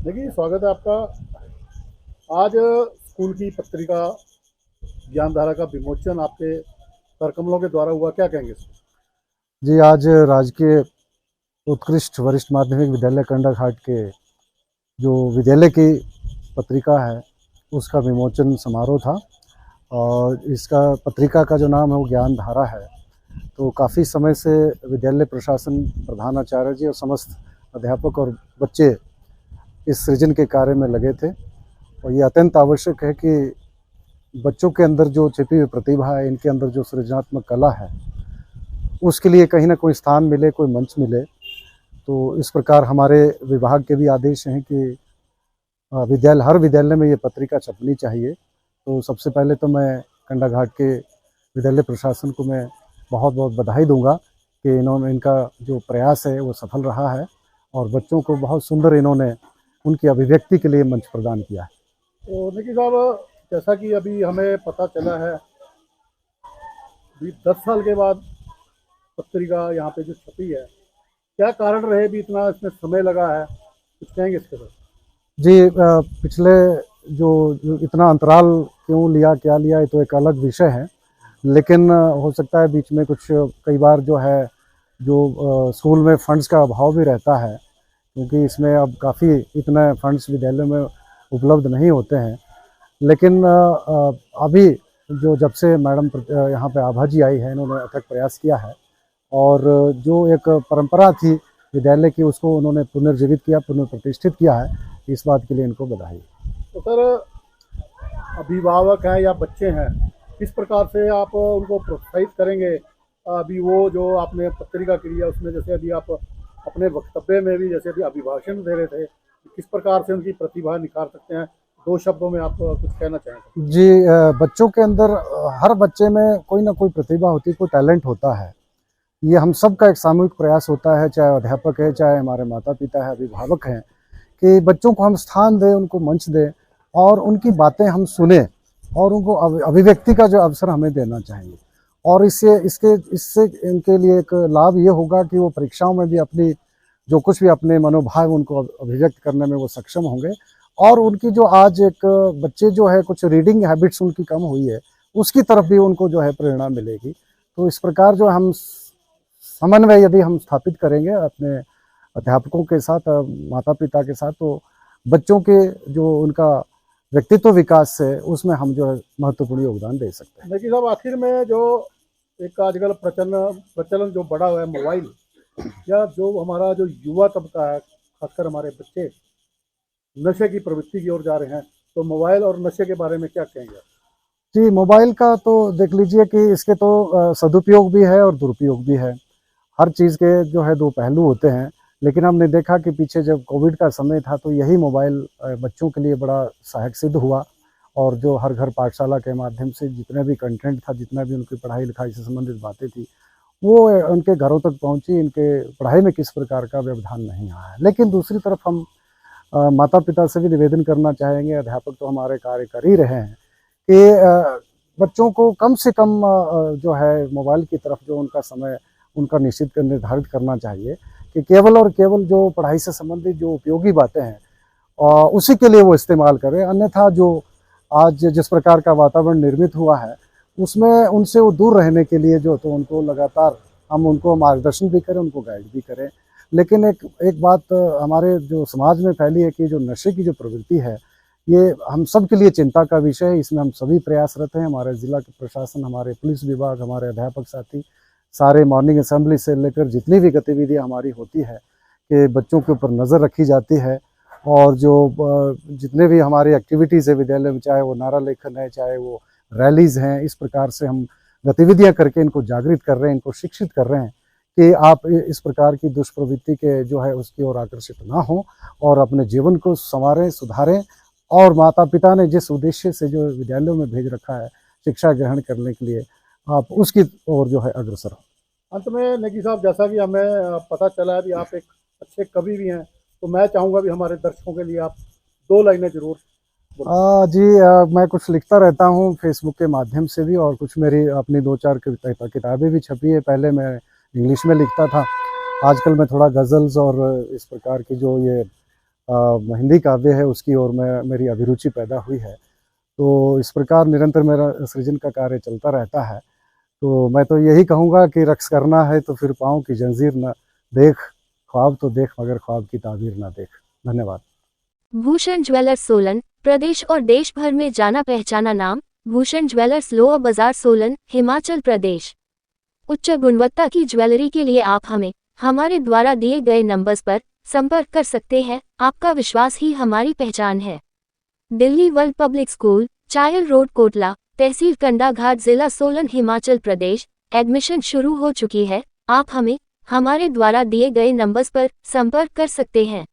देखिए, स्वागत है आपका। आज स्कूल की पत्रिका ज्ञानधारा का विमोचन आपके करकमलों के द्वारा हुआ, क्या कहेंगे इसमें? जी, आज राजकीय उत्कृष्ट वरिष्ठ माध्यमिक विद्यालय कंडाघाट के जो विद्यालय की पत्रिका है उसका विमोचन समारोह था। और इसका पत्रिका का जो नाम है वो ज्ञानधारा है। तो काफ़ी समय से विद्यालय प्रशासन, प्रधानाचार्य जी और समस्त अध्यापक और बच्चे इस सृजन के कार्य में लगे थे। और ये अत्यंत आवश्यक है कि बच्चों के अंदर जो छिपी हुई प्रतिभा है, इनके अंदर जो सृजनात्मक कला है, उसके लिए कहीं ना कोई स्थान मिले, कोई मंच मिले। तो इस प्रकार हमारे विभाग के भी आदेश हैं कि हर विद्यालय में ये पत्रिका छपनी चाहिए। तो सबसे पहले तो मैं कंडाघाट के विद्यालय प्रशासन को मैं बहुत बहुत बधाई दूंगा कि इनका जो प्रयास है वो सफल रहा है और बच्चों को बहुत सुंदर इन्होंने उनकी अभिव्यक्ति के लिए मंच प्रदान किया है। तो निकी साहब, जैसा कि अभी हमें पता चला है, अभी 10 साल के बाद पत्रिका यहाँ पे जो छपी है, क्या कारण रहे भी इतना इसमें समय लगा है? कुछ कहेंगे इसके बारे में? जी, पिछले जो इतना अंतराल क्यों लिया, क्या लिया, ये तो एक अलग विषय है। लेकिन हो सकता है बीच में कुछ कई बार जो है स्कूल में फंड्स का अभाव भी रहता है, क्योंकि इसमें अब काफ़ी इतने फंड्स विद्यालयों में उपलब्ध नहीं होते हैं। लेकिन अभी जब से मैडम यहाँ पे आभा जी आई है, इन्होंने अथक प्रयास किया है और जो एक परंपरा थी विद्यालय की उसको उन्होंने पुनर्जीवित किया, पुनर्प्रतिष्ठित किया है। इस बात के लिए इनको बधाई। तो सर, अभिभावक हैं या बच्चे हैं, किस प्रकार से आप उनको प्रोत्साहित करेंगे? अभी वो जो आपने पत्रिका की है उसमें, जैसे अभी आप अपने वक्तव्य में भी जैसे अभी अभिभाषण दे रहे थे, किस प्रकार से उनकी प्रतिभा निखार सकते हैं? 2 शब्दों में आप कुछ कहना चाहेंगे? जी, बच्चों के अंदर हर बच्चे में कोई ना कोई प्रतिभा होती है, कोई टैलेंट होता है। ये हम सब का एक सामूहिक प्रयास होता है, चाहे अध्यापक है, चाहे हमारे माता पिता है, अभिभावक हैं, कि बच्चों को हम स्थान दें, उनको मंच दें और उनकी बातें हम सुने और उनको अभिव्यक्ति का जो अवसर हमें देना चाहिए। और इससे इनके लिए एक लाभ ये होगा कि वो परीक्षाओं में भी अपनी जो कुछ भी अपने मनोभाव उनको अभिव्यक्त करने में वो सक्षम होंगे। और उनकी जो आज एक बच्चे जो है कुछ रीडिंग हैबिट्स उनकी कम हुई है, उसकी तरफ भी उनको जो है प्रेरणा मिलेगी। तो इस प्रकार जो हम समन्वय यदि हम स्थापित करेंगे अपने अध्यापकों के साथ, माता पिता के साथ, तो बच्चों के जो उनका व्यक्तित्व विकास है उसमें हम जो है महत्वपूर्ण योगदान दे सकते हैं। लेकिन साहब, आखिर में जो एक आजकल प्रचलन जो बढ़ा हुआ है मोबाइल, या जो हमारा जो युवा तबका है, खासकर हमारे बच्चे नशे की प्रवृत्ति की ओर जा रहे हैं, तो मोबाइल और नशे के बारे में क्या कहेंगे? जी, मोबाइल का तो देख लीजिए कि इसके तो सदुपयोग भी है और दुरुपयोग भी है। हर चीज़ के जो है 2 पहलू होते हैं। लेकिन हमने देखा कि पीछे जब कोविड का समय था तो यही मोबाइल बच्चों के लिए बड़ा सहायक सिद्ध हुआ। और जो हर घर पाठशाला के माध्यम से जितने भी कंटेंट था, जितना भी उनकी पढ़ाई लिखाई से संबंधित बातें थी, वो उनके घरों तक पहुंची। इनके पढ़ाई में किस प्रकार का व्यवधान नहीं आया है। लेकिन दूसरी तरफ हम माता पिता से भी निवेदन करना चाहेंगे, अध्यापक तो हमारे कार्य कर ही रहे हैं, कि बच्चों को कम से कम जो है मोबाइल की तरफ जो उनका समय उनका निर्धारित करना चाहिए, कि केवल और केवल जो पढ़ाई से संबंधित जो उपयोगी बातें हैं उसी के लिए वो इस्तेमाल करें। अन्यथा जो आज जिस प्रकार का वातावरण निर्मित हुआ है उसमें उनसे वो दूर रहने के लिए जो तो उनको लगातार हम उनको मार्गदर्शन भी करें, उनको गाइड भी करें। लेकिन एक बात हमारे जो समाज में फैली है कि जो नशे की जो प्रवृत्ति है, ये हम सब के लिए चिंता का विषय है। इसमें हम सभी प्रयासरत हैं, हमारे जिला के प्रशासन, हमारे पुलिस विभाग, हमारे अध्यापक साथी, सारे मॉर्निंग असेंबली से लेकर जितनी भी गतिविधियां हमारी होती है कि बच्चों के ऊपर नज़र रखी जाती है। और जो जितने भी हमारी एक्टिविटीज़ है विद्यालय में, चाहे वो नारा लेखन है, चाहे वो रैलीज़ हैं, इस प्रकार से हम गतिविधियां करके इनको जागृत कर रहे हैं, इनको शिक्षित कर रहे हैं कि आप इस प्रकार की दुष्प्रवृत्ति के जो है उसकी ओर आकर्षित ना हो और अपने जीवन को संवारें, सुधारें। और माता पिता ने जिस उद्देश्य से जो विद्यालयों में भेज रखा है शिक्षा ग्रहण करने के लिए, आप उसकी ओर जो है अग्रसर हो। अंत में नेगी साहब, जैसा कि हमें पता चला है कि आप एक अच्छे कवि भी हैं, तो मैं चाहूँगा भी हमारे दर्शकों के लिए आप 2 लाइनें जरूर बोलें। जी, मैं कुछ लिखता रहता हूँ फेसबुक के माध्यम से भी, और कुछ मेरी अपनी 2-4 किताबें भी छपी है। पहले मैं इंग्लिश में लिखता था, आजकल मैं थोड़ा गज़ल्स और इस प्रकार की जो ये हिंदी काव्य है उसकी ओर मेरी अभिरुचि पैदा हुई है। तो इस प्रकार निरंतर मेरा सृजन का कार्य चलता रहता है। तो मैं तो यही कहूँगा कि रक्स करना है तो फिर पाँव की जंजीर न देख, ख्वाब तो देख मगर ख्वाब की ताबीर न देख। धन्यवाद। भूषण ज्वेलर्स सोलन, प्रदेश और देश भर में जाना पहचाना नाम। भूषण ज्वेलर्स लोअर बाजार सोलन, हिमाचल प्रदेश। उच्च गुणवत्ता की ज्वेलरी के लिए आप हमें हमारे द्वारा दिए गए नंबर्स पर संपर्क कर सकते हैं। आपका विश्वास ही हमारी पहचान है। Delhi world public school, Chail road, Kotla, tehsil Kandaghat, जिला सोलन, हिमाचल प्रदेश। एडमिशन शुरू हो चुकी है। आप हमें हमारे द्वारा दिए गए नंबर्स पर संपर्क कर सकते हैं।